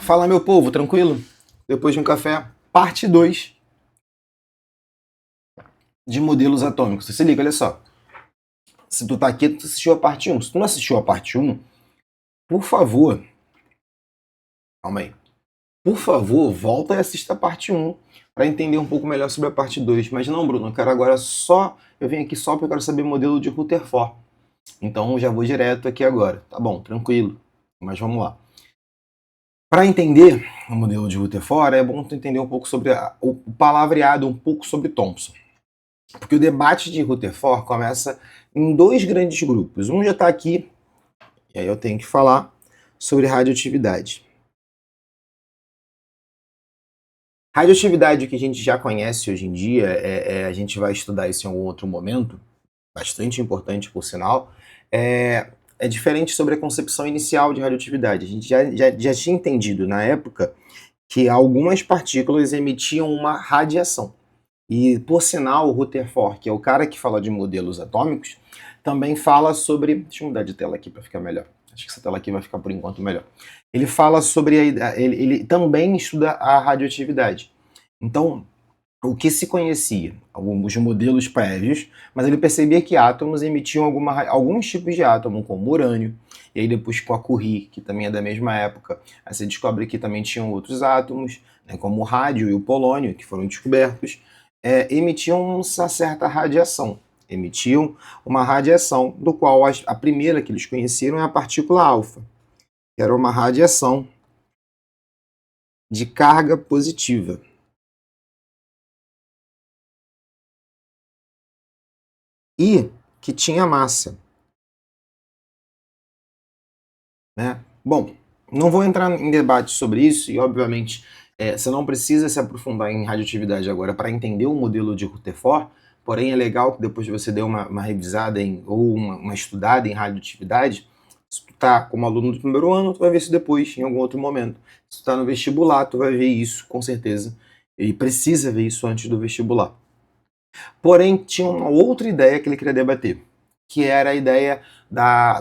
Fala, meu povo, tranquilo? Depois de um café, parte 2 de modelos atômicos. Você se liga, olha só. Se tu tá aqui, tu assistiu a parte um. Se tu não assistiu a parte um, por favor, calma aí. Por favor, volta e assista a parte um para entender um pouco melhor sobre a parte 2. Mas não, Bruno, eu quero agora só. Eu venho aqui só porque eu quero saber modelo de Rutherford. Então eu já vou direto aqui agora. Tá bom, tranquilo. Mas vamos lá. Para entender o modelo de Rutherford, é bom tu entender um pouco sobre o palavreado, um pouco sobre Thomson. Porque o debate de Rutherford começa em dois grandes grupos. Um já está aqui, e aí eu tenho que falar sobre radioatividade. Radioatividade, que a gente já conhece hoje em dia, a gente vai estudar isso em algum outro momento, bastante importante por sinal, é diferente sobre a concepção inicial de radioatividade. A gente já tinha entendido na época que algumas partículas emitiam uma radiação. E, por sinal, o Rutherford, que é o cara que fala de modelos atômicos, também fala sobre... Deixa eu mudar de tela aqui para ficar melhor. Acho que essa tela aqui vai ficar, por enquanto, melhor. Ele fala sobre... Ele também estuda a radioatividade. Então, o que se conhecia? Alguns modelos prévios, mas ele percebia que átomos emitiam alguns tipos de átomo, como urânio, e aí depois com a Curie, que também é da mesma época, aí você descobre que também tinham outros átomos, né, como o rádio e o polônio, que foram descobertos, emitiam uma certa radiação. Emitiam uma radiação, do qual a primeira que eles conheceram é a partícula alfa, que era uma radiação de carga positiva. E que tinha massa. Né? Bom, não vou entrar em debate sobre isso, e obviamente você não precisa se aprofundar em radioatividade agora para entender o modelo de Rutherford, porém é legal que depois você dê uma revisada ou uma estudada em radioatividade. Se tu tá como aluno do primeiro ano, tu vai ver isso depois, em algum outro momento. Se tu tá no vestibular, tu vai ver isso, com certeza. E precisa ver isso antes do vestibular. Porém, tinha uma outra ideia que ele queria debater, que era a ideia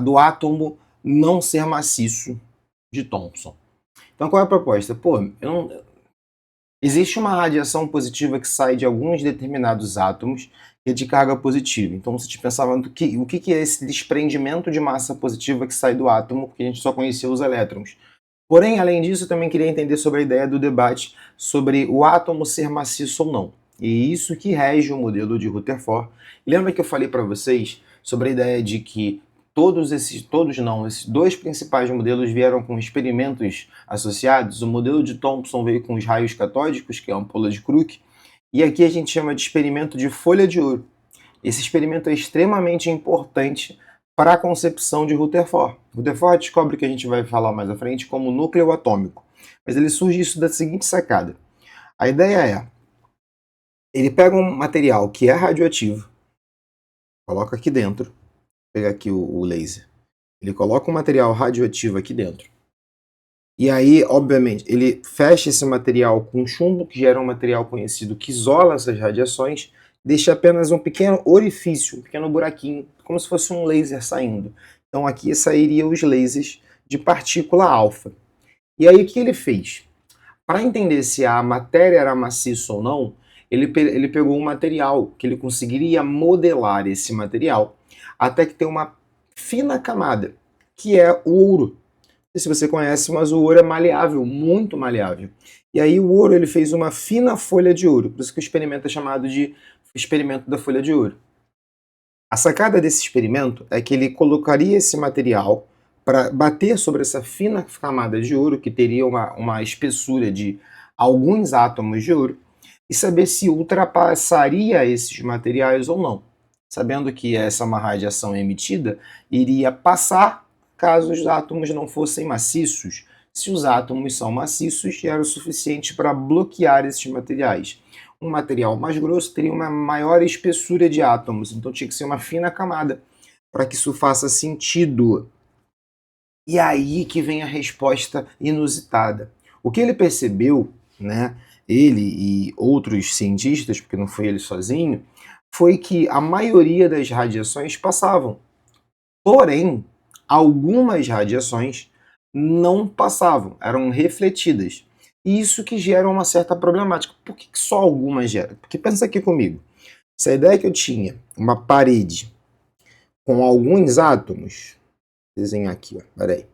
do átomo não ser maciço de Thomson. Então, qual é a proposta? Existe uma radiação positiva que sai de alguns determinados átomos que é de carga positiva. Então, você pensava o que é esse desprendimento de massa positiva que sai do átomo, porque a gente só conhecia os elétrons. Porém, além disso, eu também queria entender sobre a ideia do debate sobre o átomo ser maciço ou não. E isso que rege o modelo de Rutherford. Lembra que eu falei para vocês sobre a ideia de que esses dois principais modelos vieram com experimentos associados? O modelo de Thomson veio com os raios catódicos, que é a ampola de Crookes, e aqui a gente chama de experimento de folha de ouro. Esse experimento é extremamente importante para a concepção de Rutherford. Rutherford descobre que a gente vai falar mais à frente como núcleo atômico, mas ele surge isso da seguinte sacada. A ideia é, ele pega um material que é radioativo, coloca aqui dentro, vou pegar aqui o laser, ele coloca um material radioativo aqui dentro, e aí, obviamente, ele fecha esse material com chumbo, que gera um material conhecido que isola essas radiações, deixa apenas um pequeno orifício, um pequeno buraquinho, como se fosse um laser saindo. Então aqui sairiam os lasers de partícula alfa. E aí o que ele fez? Para entender se a matéria era maciça ou não, ele pegou um material que ele conseguiria modelar esse material até que tem uma fina camada, que é o ouro. Não sei se você conhece, mas o ouro é maleável, muito maleável. E aí o ouro ele fez uma fina folha de ouro, por isso que o experimento é chamado de experimento da folha de ouro. A sacada desse experimento é que ele colocaria esse material para bater sobre essa fina camada de ouro, que teria uma espessura de alguns átomos de ouro, e saber se ultrapassaria esses materiais ou não. Sabendo que essa uma radiação emitida iria passar caso os átomos não fossem maciços. Se os átomos são maciços, era o suficiente para bloquear esses materiais. Um material mais grosso teria uma maior espessura de átomos, então tinha que ser uma fina camada para que isso faça sentido. E aí que vem a resposta inusitada. O que ele percebeu, né, ele e outros cientistas, porque não foi ele sozinho, foi que a maioria das radiações passavam. Porém, algumas radiações não passavam, eram refletidas. Isso que gera uma certa problemática. Por que só algumas geram? Porque pensa aqui comigo. Se a ideia que eu tinha, uma parede com alguns átomos, vou desenhar aqui, ó, peraí.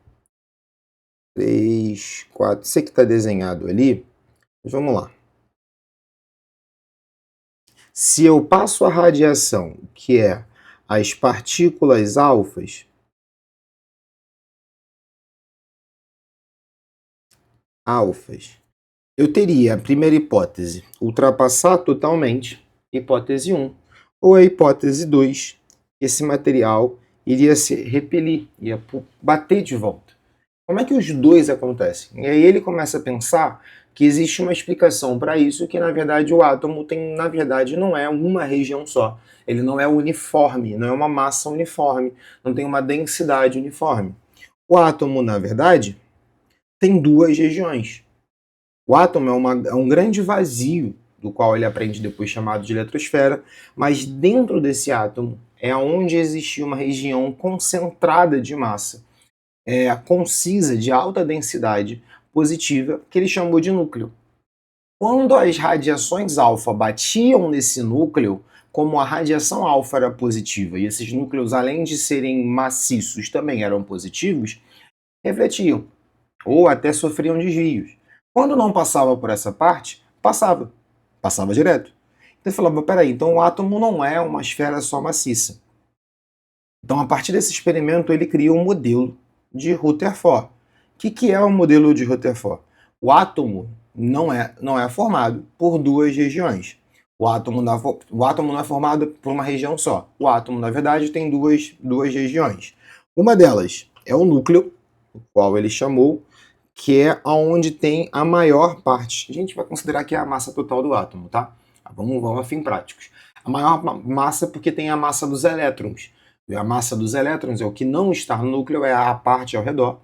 3, 4, isso aqui está desenhado ali, mas vamos lá. Se eu passo a radiação, que é as partículas alfas, eu teria a primeira hipótese, ultrapassar totalmente, hipótese 1, ou a hipótese 2, esse material iria se repelir, ia bater de volta. Como é que os dois acontecem? E aí ele começa a pensar que existe uma explicação para isso, que na verdade o átomo tem, na verdade, não é uma região só. Ele não é uniforme, não é uma massa uniforme, não tem uma densidade uniforme. O átomo, na verdade, tem duas regiões. O átomo é um grande vazio, do qual ele aprende depois chamado de eletrosfera, mas dentro desse átomo é onde existe uma região concentrada de massa, concisa, de alta densidade positiva, que ele chamou de núcleo. Quando as radiações alfa batiam nesse núcleo, como a radiação alfa era positiva e esses núcleos, além de serem maciços, também eram positivos, refletiam ou até sofriam desvios. Quando não passava por essa parte, passava direto. Então ele falava, peraí, então o átomo não é uma esfera só maciça. Então, a partir desse experimento, ele cria um modelo de Rutherford. O que é o modelo de Rutherford? O átomo não é formado por duas regiões. O átomo não é formado por uma região só. O átomo, na verdade, tem duas regiões. Uma delas é o núcleo, o qual ele chamou, que é onde tem a maior parte. A gente vai considerar que é a massa total do átomo, tá? Vamos a fim práticos. A maior massa porque tem a massa dos elétrons. A massa dos elétrons é o que não está no núcleo, é a parte ao redor.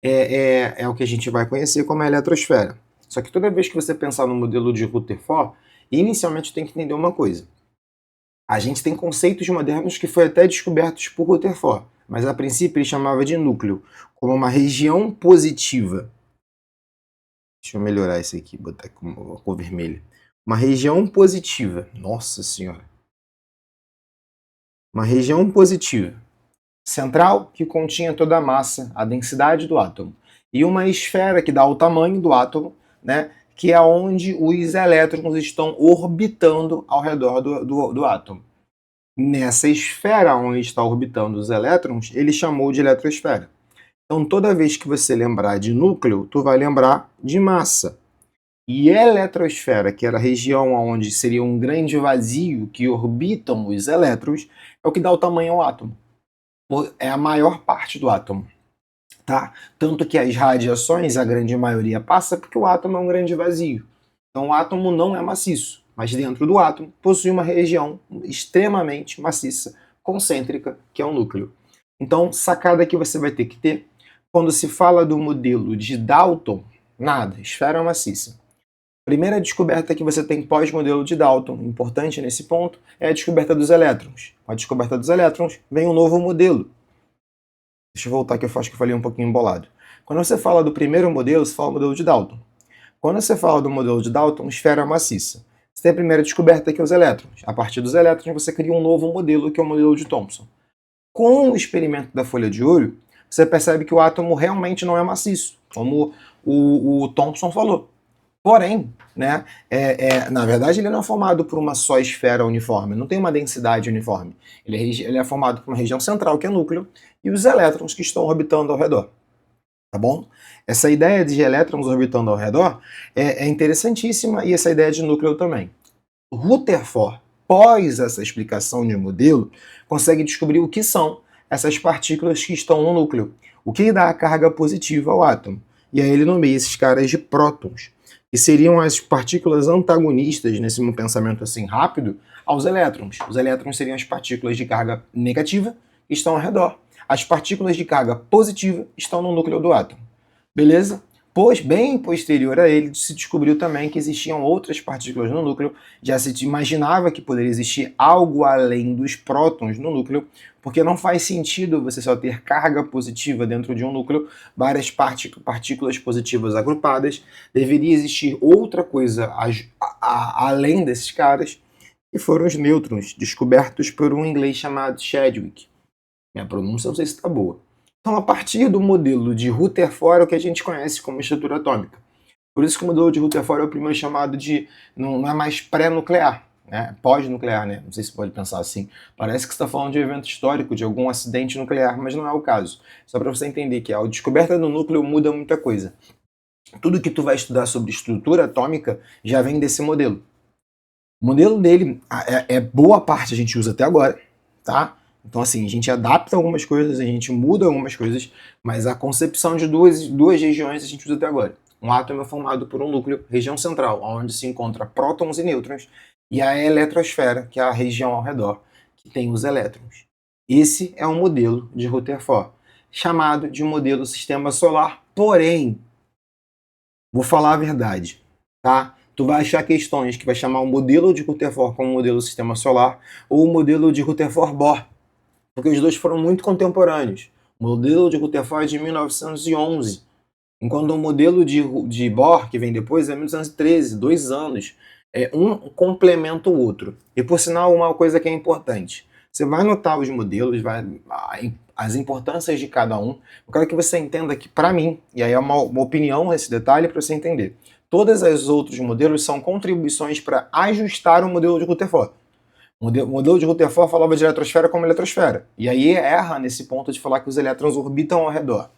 É o que a gente vai conhecer como a eletrosfera. Só que toda vez que você pensar no modelo de Rutherford, inicialmente tem que entender uma coisa. A gente tem conceitos modernos que foi até descobertos por Rutherford, mas a princípio ele chamava de núcleo, como uma região positiva. Deixa eu melhorar isso aqui, botar com a cor vermelha. Uma região positiva. Nossa Senhora. Uma região positiva. Central, que continha toda a massa, a densidade do átomo. E uma esfera que dá o tamanho do átomo, né, que é onde os elétrons estão orbitando ao redor do átomo. Nessa esfera onde está orbitando os elétrons, ele chamou de eletrosfera. Então, toda vez que você lembrar de núcleo, tu vai lembrar de massa. E a eletrosfera, que era a região onde seria um grande vazio que orbitam os elétrons, é o que dá o tamanho ao átomo. É a maior parte do átomo. Tá? Tanto que as radiações, a grande maioria passa porque o átomo é um grande vazio. Então o átomo não é maciço, mas dentro do átomo possui uma região extremamente maciça, concêntrica, que é o núcleo. Então, sacada que você vai ter que ter, quando se fala do modelo de Dalton, nada, esfera maciça. Primeira descoberta que você tem pós-modelo de Dalton, importante nesse ponto, é a descoberta dos elétrons. Com a descoberta dos elétrons, vem um novo modelo. Deixa eu voltar que eu acho que eu falei um pouquinho embolado. Quando você fala do primeiro modelo, você fala do modelo de Dalton. Quando você fala do modelo de Dalton, esfera maciça. Você tem a primeira descoberta que é os elétrons. A partir dos elétrons, você cria um novo modelo, que é o modelo de Thomson. Com o experimento da folha de ouro, você percebe que o átomo realmente não é maciço, como o Thomson falou. Porém, né, na verdade, ele não é formado por uma só esfera uniforme, não tem uma densidade uniforme. Ele é formado por uma região central, que é o núcleo, e os elétrons que estão orbitando ao redor. Tá bom? Essa ideia de elétrons orbitando ao redor é interessantíssima, e essa ideia de núcleo também. Rutherford, pós essa explicação de modelo, consegue descobrir o que são essas partículas que estão no núcleo, o que dá a carga positiva ao átomo. E aí ele nomeia esses caras de prótons, que seriam as partículas antagonistas, nesse pensamento assim rápido, aos elétrons. Os elétrons seriam as partículas de carga negativa que estão ao redor. As partículas de carga positiva estão no núcleo do átomo. Beleza? Pois, bem posterior a ele, se descobriu também que existiam outras partículas no núcleo, já se imaginava que poderia existir algo além dos prótons no núcleo, porque não faz sentido você só ter carga positiva dentro de um núcleo, várias partículas positivas agrupadas, deveria existir outra coisa além desses caras, que foram os nêutrons, descobertos por um inglês chamado Chadwick. Minha pronúncia não sei se está boa. Então, a partir do modelo de Rutherford, é o que a gente conhece como estrutura atômica. Por isso que o modelo de Rutherford é o primeiro chamado de, não é mais pré-nuclear, né? Pós-nuclear, né? Não sei se pode pensar assim. Parece que você está falando de um evento histórico, de algum acidente nuclear, mas não é o caso. Só para você entender que a descoberta do núcleo muda muita coisa. Tudo que tu vai estudar sobre estrutura atômica já vem desse modelo. O modelo dele, boa parte a gente usa até agora, tá? Então, assim, a gente adapta algumas coisas, a gente muda algumas coisas, mas a concepção de duas regiões a gente usa até agora. Um átomo é formado por um núcleo, região central, onde se encontra prótons e nêutrons, e a eletrosfera, que é a região ao redor, que tem os elétrons. Esse é um modelo de Rutherford, chamado de modelo sistema solar, porém, vou falar a verdade, tá? Tu vai achar questões que vai chamar o modelo de Rutherford como modelo do sistema solar ou o modelo de Rutherford-Bohr, porque os dois foram muito contemporâneos. O modelo de Rutherford é de 1911, enquanto o modelo de Bohr, que vem depois, é 1913, 2 anos. Um complementa o outro. E por sinal, uma coisa que é importante. Você vai notar os modelos, as importâncias de cada um. Eu quero que você entenda que, para mim, e aí é uma opinião esse detalhe para você entender, todos os outros modelos são contribuições para ajustar o modelo de Rutherford. O modelo de Rutherford falava de eletrosfera como eletrosfera. E aí erra nesse ponto de falar que os elétrons orbitam ao redor.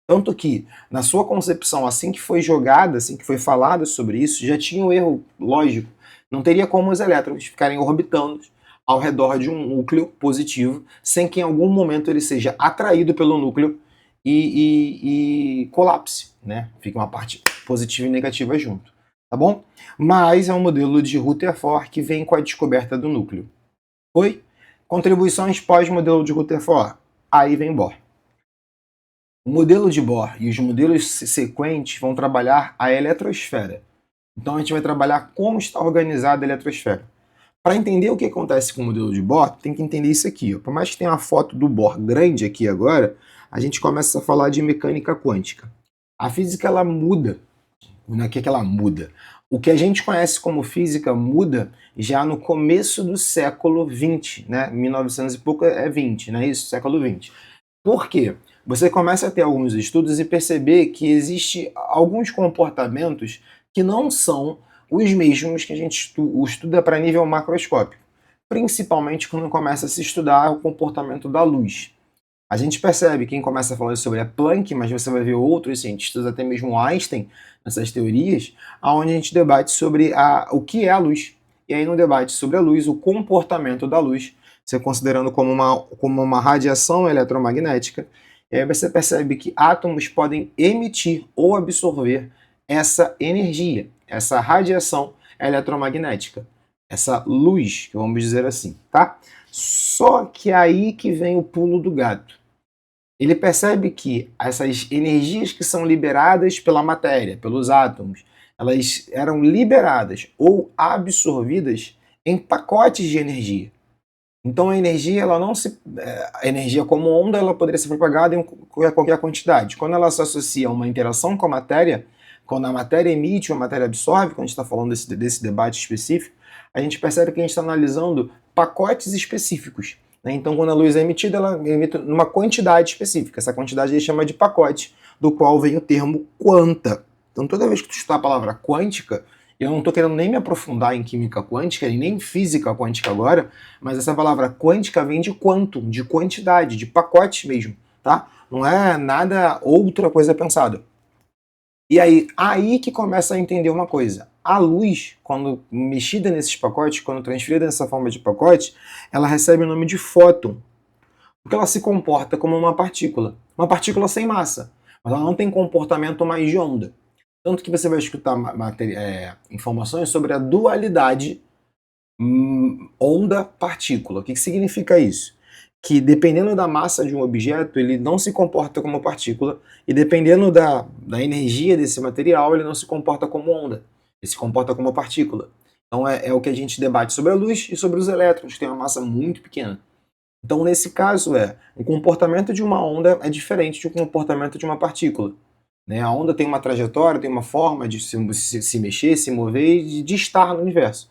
Tanto que, na sua concepção, assim que foi jogada, assim que foi falado sobre isso, já tinha um erro lógico. Não teria como os elétrons ficarem orbitando ao redor de um núcleo positivo, sem que em algum momento ele seja atraído pelo núcleo e colapse, né? Fica uma parte positiva e negativa junto, tá bom? Mas é um modelo de Rutherford que vem com a descoberta do núcleo. Oi? Contribuições pós-modelo de Rutherford. Aí vem Bohr. O modelo de Bohr e os modelos sequentes vão trabalhar a eletrosfera. Então a gente vai trabalhar como está organizada a eletrosfera. Para entender o que acontece com o modelo de Bohr, tem que entender isso aqui. Ó. Por mais que tenha uma foto do Bohr grande aqui agora, a gente começa a falar de mecânica quântica. A física ela muda. O que ela muda? O que a gente conhece como física muda já no começo do século XX, né? 1900 e pouco é 20, não é isso? Século XX. Por quê? Você começa a ter alguns estudos e perceber que existe alguns comportamentos que não são os mesmos que a gente estuda para nível macroscópico, principalmente quando começa a se estudar o comportamento da luz. A gente percebe, quem começa falando sobre é Planck, mas você vai ver outros cientistas, até mesmo Einstein, nessas teorias, onde a gente debate sobre o que é a luz. E aí no debate sobre a luz, o comportamento da luz, você considerando como uma radiação eletromagnética, e aí você percebe que átomos podem emitir ou absorver essa energia, essa radiação eletromagnética, essa luz, que vamos dizer assim, tá? Só que é aí que vem o pulo do gato. Ele percebe que essas energias que são liberadas pela matéria, pelos átomos, elas eram liberadas ou absorvidas em pacotes de energia. Então a energia, a energia como onda, ela poderia ser propagada em qualquer quantidade. Quando ela se associa a uma interação com a matéria, quando a matéria emite ou a matéria absorve, quando a gente está falando desse debate específico, a gente percebe que a gente está analisando pacotes específicos. Né? Então, quando a luz é emitida, ela emite numa quantidade específica. Essa quantidade a gente chama de pacote, do qual vem o termo quanta. Então, toda vez que tu estudar a palavra quântica, eu não estou querendo nem me aprofundar em química quântica e nem física quântica agora, mas essa palavra quântica vem de quantum, de quantidade, de pacote mesmo, tá? Não é nada outra coisa pensada. E aí que começa a entender uma coisa. A luz, quando mexida nesses pacotes, quando transferida nessa forma de pacote, ela recebe o nome de fóton, porque ela se comporta como uma partícula sem massa, mas ela não tem comportamento mais de onda. Tanto que você vai escutar informações sobre a dualidade onda-partícula. O que significa isso? que dependendo da massa de um objeto, ele não se comporta como partícula, e dependendo da energia desse material, ele não se comporta como onda, ele se comporta como partícula. Então é o que a gente debate sobre a luz e sobre os elétrons, que tem uma massa muito pequena. Então, nesse caso, o comportamento de uma onda é diferente do comportamento de uma partícula. Né? A onda tem uma trajetória, tem uma forma de se mexer, se mover e de estar no universo.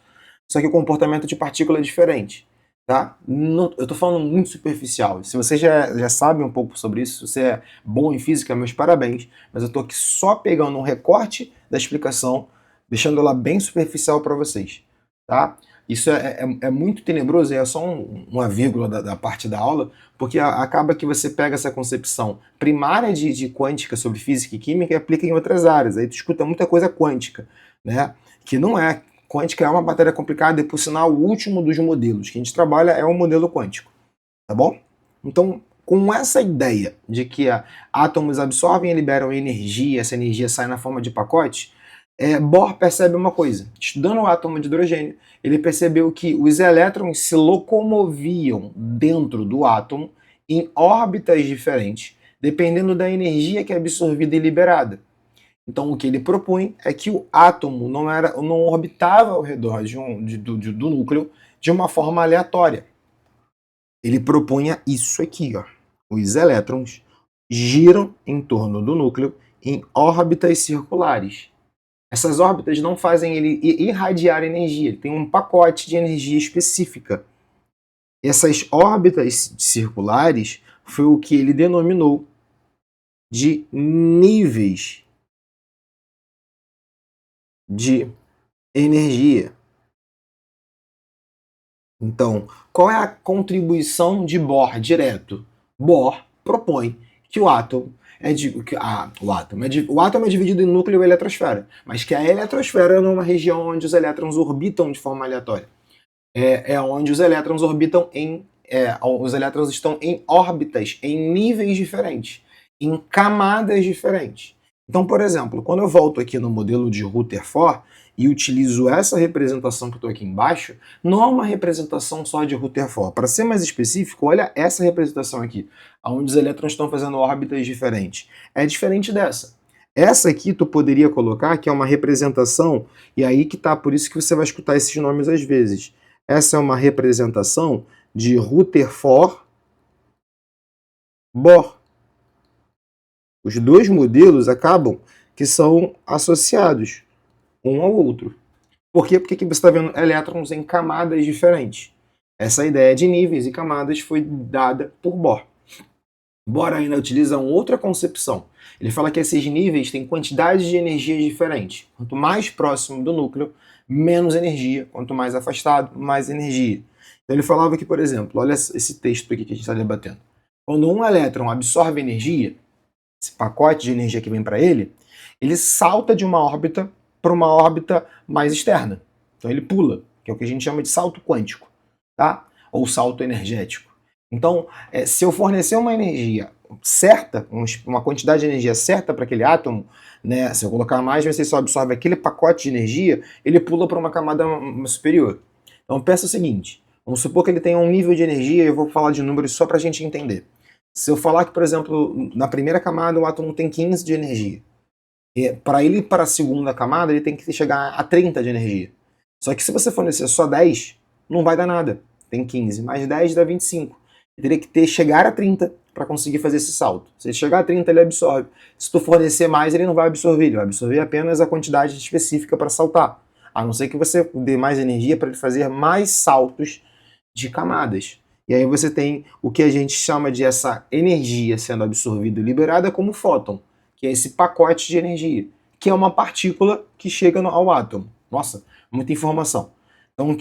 Só que o comportamento de partícula é diferente. Tá? Eu estou falando muito superficial. Se você já sabe um pouco sobre isso, se você é bom em física, meus parabéns. Mas eu estou aqui só pegando um recorte da explicação, deixando ela bem superficial para vocês. Tá? Isso é muito tenebroso, e é só uma vírgula da parte da aula, porque acaba que você pega essa concepção primária de quântica sobre física e química e aplica em outras áreas. Aí tu escuta muita coisa quântica, né? Que não é. Quântica é uma matéria complicada e, por sinal, o último dos modelos que a gente trabalha é o modelo quântico, tá bom? Então, com essa ideia de que átomos absorvem e liberam energia, essa energia sai na forma de pacote, Bohr percebe uma coisa. Estudando o átomo de hidrogênio, ele percebeu que os elétrons se locomoviam dentro do átomo em órbitas diferentes, dependendo da energia que é absorvida e liberada. Então, o que ele propõe é que o átomo não orbitava ao redor do núcleo de uma forma aleatória. Ele propunha isso aqui, ó. Os elétrons giram em torno do núcleo em órbitas circulares. Essas órbitas não fazem ele irradiar energia, ele tem um pacote de energia específica. Essas órbitas circulares foi o que ele denominou de níveis de energia. Então, qual é a contribuição de Bohr direto? Bohr propõe que o átomo é dividido em núcleo e eletrosfera, mas que a eletrosfera é uma região onde os elétrons orbitam de forma aleatória. É onde os elétrons orbitam os elétrons estão em órbitas, em níveis diferentes, em camadas diferentes. Então, por exemplo, quando eu volto aqui no modelo de Rutherford e utilizo essa representação que eu estou aqui embaixo, não é uma representação só de Rutherford. Para ser mais específico, olha essa representação aqui, onde os elétrons estão fazendo órbitas diferentes. É diferente dessa. Essa aqui tu poderia colocar que é uma representação, e aí que tá, por isso que você vai escutar esses nomes às vezes. Essa é uma representação de Rutherford Bohr. Os dois modelos acabam que são associados um ao outro. Por quê? Porque aqui você está vendo elétrons em camadas diferentes. Essa ideia de níveis e camadas foi dada por Bohr. Bohr ainda utiliza uma outra concepção. Ele fala que esses níveis têm quantidades de energias diferentes. Quanto mais próximo do núcleo, menos energia. Quanto mais afastado, mais energia. Então ele falava que, por exemplo, olha esse texto aqui que a gente está debatendo. Quando um elétron absorve energia, esse pacote de energia que vem para ele salta de uma órbita para uma órbita mais externa. Então ele pula, que é o que a gente chama de salto quântico, tá? Ou salto energético. Então, se eu fornecer uma energia certa, uma quantidade de energia certa para aquele átomo, né, se eu colocar mais, você só absorve aquele pacote de energia, ele pula para uma camada superior. Então pensa o seguinte, vamos supor que ele tenha um nível de energia, eu vou falar de números só para a gente entender. Se eu falar que, por exemplo, na primeira camada o átomo tem 15 de energia, para ele ir para a segunda camada ele tem que chegar a 30 de energia. Só que se você fornecer só 10, não vai dar nada. Tem 15, mais 10 dá 25. Ele teria que chegar a 30 para conseguir fazer esse salto. Se ele chegar a 30, ele absorve. Se tu fornecer mais, ele não vai absorver. Ele vai absorver apenas a quantidade específica para saltar. A não ser que você dê mais energia para ele fazer mais saltos de camadas. E aí você tem o que a gente chama de essa energia sendo absorvida e liberada como fóton, que é esse pacote de energia, que é uma partícula que chega ao átomo. Nossa, muita informação. Então,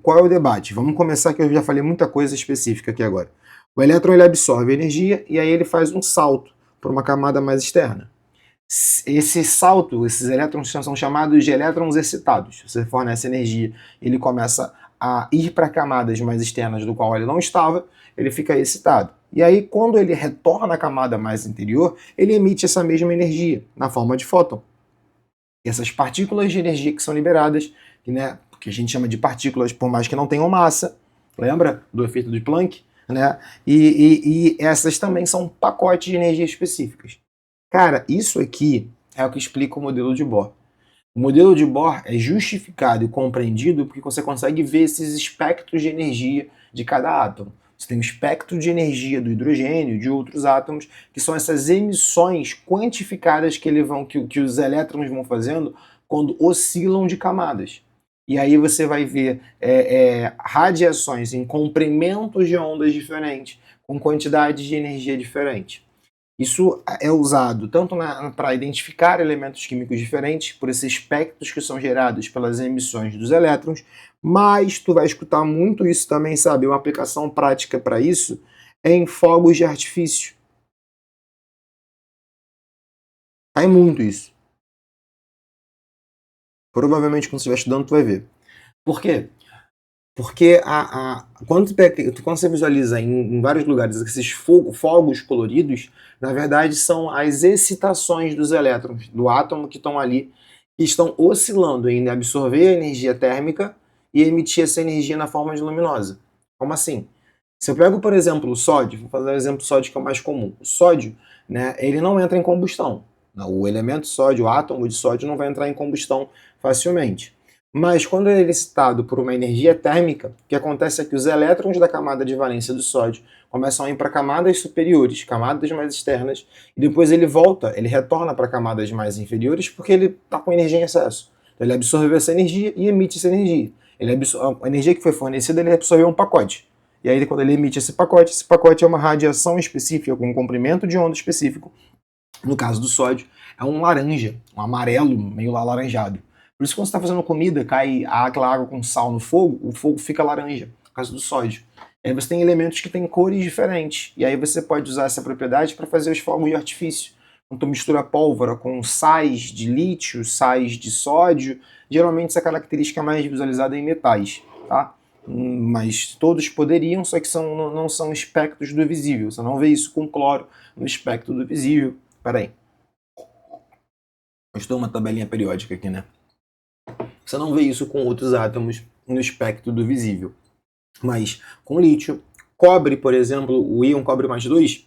qual é o debate? Vamos começar, que eu já falei muita coisa específica aqui agora. O elétron ele absorve energia e aí ele faz um salto para uma camada mais externa. Esse salto, esses elétrons são chamados de elétrons excitados. Você fornece energia, ele começa a ir para camadas mais externas do qual ele não estava, ele fica excitado. E aí, quando ele retorna à camada mais interior, ele emite essa mesma energia, na forma de fóton. E essas partículas de energia que são liberadas, né, que a gente chama de partículas, por mais que não tenham massa, lembra do efeito de Planck? né? E essas também são pacotes de energia específicas. Cara, isso aqui é o que explica o modelo de Bohr. O modelo de Bohr é justificado e compreendido porque você consegue ver esses espectros de energia de cada átomo. Você tem o espectro de energia do hidrogênio, de outros átomos, que são essas emissões quantificadas que os elétrons vão fazendo quando oscilam de camadas. E aí você vai ver radiações em comprimentos de ondas diferentes, com quantidades de energia diferentes. Isso é usado tanto para identificar elementos químicos diferentes, por esses espectros que são gerados pelas emissões dos elétrons, mas tu vai escutar muito isso também, sabe? Uma aplicação prática para isso é em fogos de artifício. Tem muito isso. Provavelmente quando você estiver estudando tu vai ver. Por quê? Porque quando você visualiza em vários lugares esses fogos coloridos, na verdade são as excitações dos elétrons do átomo que estão ali, que estão oscilando em absorver a energia térmica e emitir essa energia na forma de luminosa. Como assim? Se eu pego, por exemplo, o sódio, vou fazer o exemplo do sódio que é o mais comum. O sódio, né, ele não entra em combustão. O elemento sódio, o átomo de sódio, não vai entrar em combustão facilmente. Mas quando ele é excitado por uma energia térmica, o que acontece é que os elétrons da camada de valência do sódio começam a ir para camadas superiores, camadas mais externas, e depois ele volta, ele retorna para camadas mais inferiores porque ele está com energia em excesso. Então ele absorveu essa energia e emite essa energia. A energia que foi fornecida, ele absorveu um pacote. E aí, quando ele emite esse pacote é uma radiação específica, com um comprimento de onda específico. No caso do sódio, é um laranja, um amarelo meio alaranjado. Por isso, quando você está fazendo comida, cai aquela água com sal no fogo, o fogo fica laranja, por causa do sódio. E aí você tem elementos que têm cores diferentes. E aí você pode usar essa propriedade para fazer os fogos de artifício. Quando tu mistura pólvora com sais de lítio, sais de sódio, geralmente essa característica é mais visualizada em metais, tá? Mas todos poderiam, só que não são espectros do visível. Você não vê isso com cloro no espectro do visível. Peraí. Eu estou uma tabelinha periódica aqui, né? Você não vê isso com outros átomos no espectro do visível. Mas com lítio, cobre, por exemplo, o íon cobre mais 2,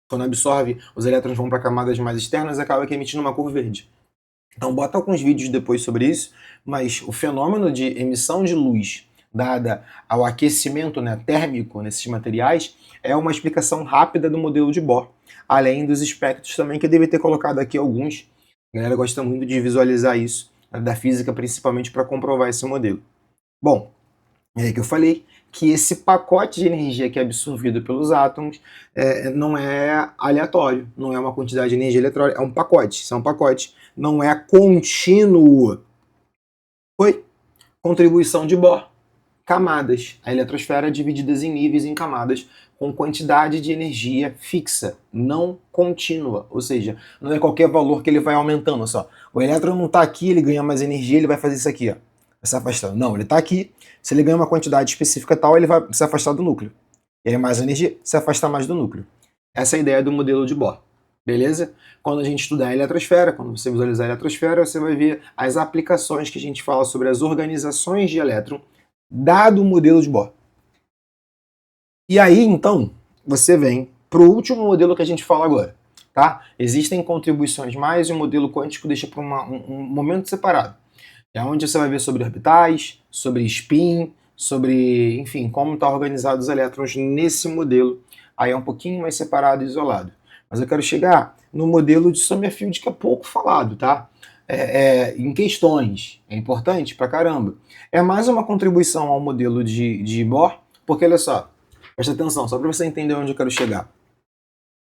quando absorve, os elétrons vão para camadas mais externas e acaba emitindo uma cor verde. Então bota alguns vídeos depois sobre isso, mas o fenômeno de emissão de luz dada ao aquecimento, né, térmico nesses materiais é uma explicação rápida do modelo de Bohr, além dos espectros também, que eu deve ter colocado aqui alguns. A galera gosta muito de visualizar isso, da física, principalmente para comprovar esse modelo. Bom, é aí que eu falei que esse pacote de energia que é absorvido pelos átomos não é aleatório, não é uma quantidade de energia eletrônica, é um pacote. Isso é um pacote, não é contínuo. Foi? Contribuição de Bohr. Camadas. A eletrosfera é dividida em níveis, em camadas, com quantidade de energia fixa, não contínua. Ou seja, não é qualquer valor que ele vai aumentando. Só. O elétron não está aqui, ele ganha mais energia, ele vai fazer isso aqui, ó, vai se afastando. Não, ele está aqui, se ele ganha uma quantidade específica tal, ele vai se afastar do núcleo. E aí mais energia, se afastar mais do núcleo. Essa é a ideia do modelo de Bohr. Beleza? Quando a gente estudar a eletrosfera, quando você visualizar a eletrosfera, você vai ver as aplicações que a gente fala sobre as organizações de elétron, dado o modelo de Bohr. E aí, então, você vem para o último modelo que a gente fala agora. Tá? Existem contribuições mais e o modelo quântico deixa para um momento separado. É onde você vai ver sobre orbitais, sobre spin, sobre, enfim, como está organizado os elétrons nesse modelo. Aí é um pouquinho mais separado e isolado. Mas eu quero chegar no modelo de Sommerfeld, que é pouco falado, tá? Em questões. É importante pra caramba. É mais uma contribuição ao modelo de Bohr, porque olha só, presta atenção, só para você entender onde eu quero chegar.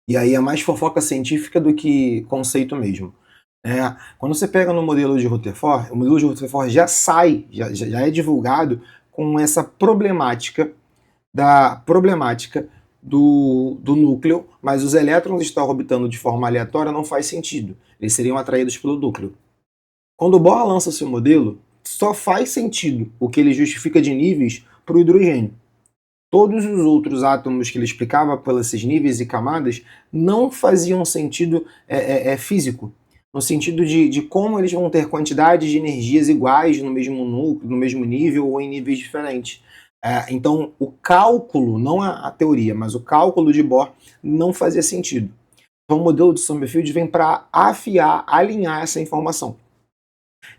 E aí é mais fofoca científica do que conceito mesmo. Quando você pega no modelo de Rutherford, o modelo de Rutherford já é divulgado com essa problemática do núcleo, mas os elétrons estão orbitando de forma aleatória, não faz sentido. Eles seriam atraídos pelo núcleo. Quando o Bohr lança seu modelo, só faz sentido o que ele justifica de níveis para o hidrogênio. Todos os outros átomos que ele explicava pelos níveis e camadas não faziam sentido físico, no sentido de como eles vão ter quantidades de energias iguais no mesmo núcleo, no mesmo nível ou em níveis diferentes. Então, o cálculo, não a teoria, mas o cálculo de Bohr não fazia sentido. Então, o modelo de Sommerfeld vem para afiar, alinhar essa informação.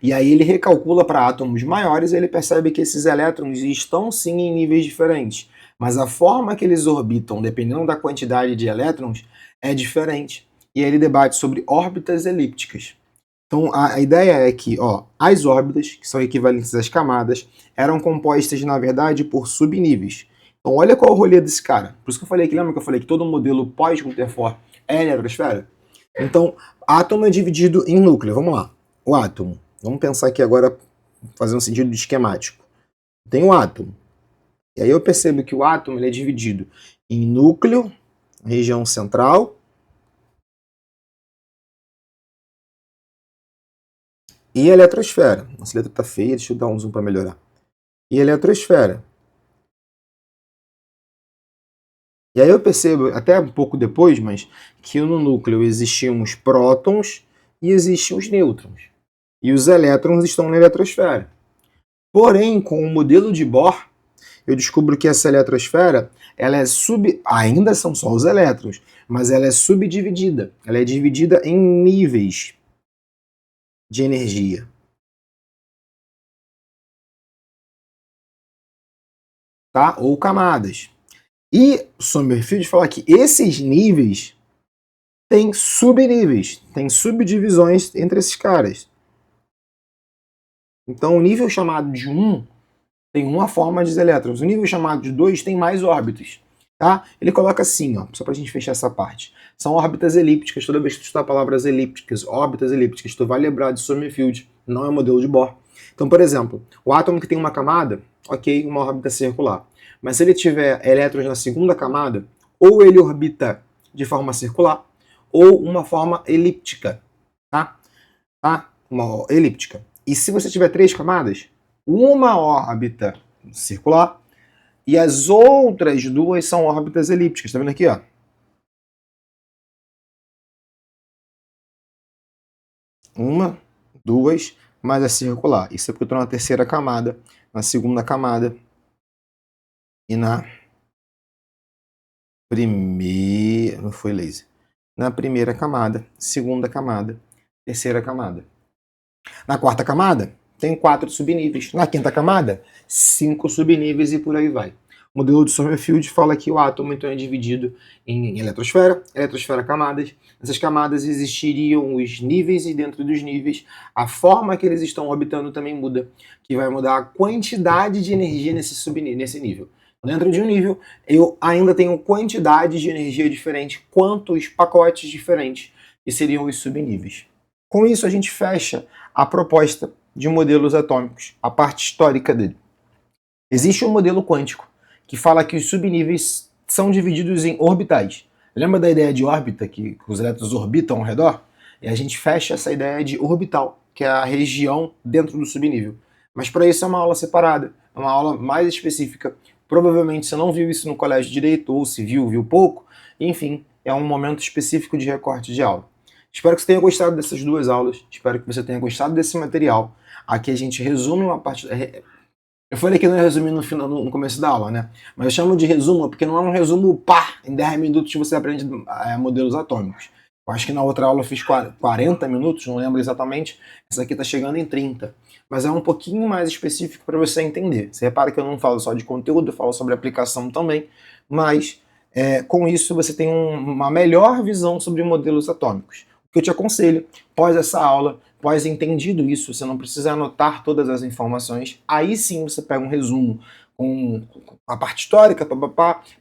E aí ele recalcula para átomos maiores e ele percebe que esses elétrons estão sim em níveis diferentes, mas a forma que eles orbitam, dependendo da quantidade de elétrons, é diferente. E aí ele debate sobre órbitas elípticas. Então a ideia é que as órbitas, que são equivalentes às camadas, eram compostas, na verdade, por subníveis. Então olha qual é o rolê desse cara. Por isso que eu falei que, lembra que eu falei que todo modelo pós-Rutherford é eletrosfera? Então, átomo é dividido em núcleo. Vamos lá. O átomo. Vamos pensar aqui agora, fazendo sentido esquemático. Tem o átomo. E aí eu percebo que o átomo ele é dividido em núcleo, região central, e eletrosfera. Nossa letra tá feia, deixa eu dar um zoom para melhorar. E eletrosfera. E aí eu percebo, até um pouco depois, mas que no núcleo existiam os prótons e existiam os nêutrons. E os elétrons estão na eletrosfera. Porém, com o modelo de Bohr, eu descubro que essa eletrosfera, ela é ainda são só os elétrons, mas ela é subdividida. Ela é dividida em níveis de energia. Tá? Ou camadas. E Sommerfeld fala que esses níveis têm subníveis, têm subdivisões entre esses caras. Então, o nível chamado de 1 tem uma forma de elétrons. O nível chamado de 2 tem mais órbitas. Tá? Ele coloca assim, só para a gente fechar essa parte. São órbitas elípticas. Toda vez que tu estudar palavras elípticas, órbitas elípticas, tu vai lembrar de Sommerfeld, não é modelo de Bohr. Então, por exemplo, o átomo que tem uma camada, ok, uma órbita circular. Mas se ele tiver elétrons na segunda camada, ou ele orbita de forma circular, ou uma forma elíptica. Tá? Uma elíptica. E se você tiver 3 camadas, uma órbita circular e as outras 2 são órbitas elípticas. Tá vendo aqui, ó? Uma, 2, mas é circular. Isso é porque eu estou na terceira camada, na segunda camada e na primeira... Não foi laser. Na primeira camada, segunda camada, terceira camada. Na quarta camada, tem 4 subníveis. Na quinta camada, 5 subníveis e por aí vai. O modelo de Sommerfeld fala que o átomo então é dividido em eletrosfera, camadas. Nessas camadas existiriam os níveis e dentro dos níveis a forma que eles estão orbitando também muda, que vai mudar a quantidade de energia nesse nível. Dentro de um nível, eu ainda tenho quantidades de energia diferentes, quantos pacotes diferentes, que seriam os subníveis. Com isso, a gente fecha a proposta de modelos atômicos, a parte histórica dele. Existe um modelo quântico que fala que os subníveis são divididos em orbitais. Lembra da ideia de órbita, que os elétrons orbitam ao redor? E a gente fecha essa ideia de orbital, que é a região dentro do subnível. Mas para isso é uma aula separada, é uma aula mais específica. Provavelmente você não viu isso no colégio de direito, ou se viu, viu pouco. Enfim, é um momento específico de recorte de aula. Espero que você tenha gostado dessas 2 aulas, espero que você tenha gostado desse material. Aqui a gente resume uma parte... Eu falei que não ia resumir no começo da aula, né? Mas eu chamo de resumo porque não é um resumo pá, em 10 minutos você aprende modelos atômicos. Eu acho que na outra aula eu fiz 40 minutos, não lembro exatamente. Essa aqui está chegando em 30. Mas é um pouquinho mais específico para você entender. Você repara que eu não falo só de conteúdo, eu falo sobre aplicação também. Mas com isso você tem uma melhor visão sobre modelos atômicos. O que eu te aconselho, após essa aula, após entendido isso, você não precisa anotar todas as informações, aí sim você pega um resumo com a parte histórica,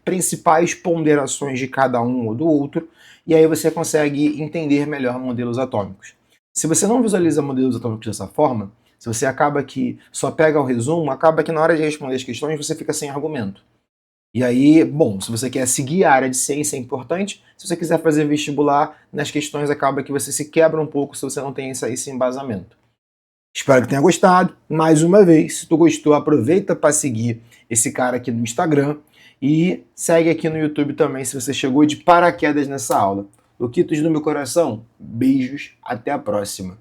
principais ponderações de cada um ou do outro, e aí você consegue entender melhor modelos atômicos. Se você não visualiza modelos atômicos dessa forma, se você acaba que só pega o resumo, acaba que na hora de responder as questões você fica sem argumento. E aí, bom, se você quer seguir a área de ciência é importante, se você quiser fazer vestibular, nas questões acaba que você se quebra um pouco se você não tem esse embasamento. Espero que tenha gostado. Mais uma vez, se tu gostou, aproveita para seguir esse cara aqui no Instagram e segue aqui no YouTube também se você chegou de paraquedas nessa aula. Luquitos do meu coração, beijos, até a próxima.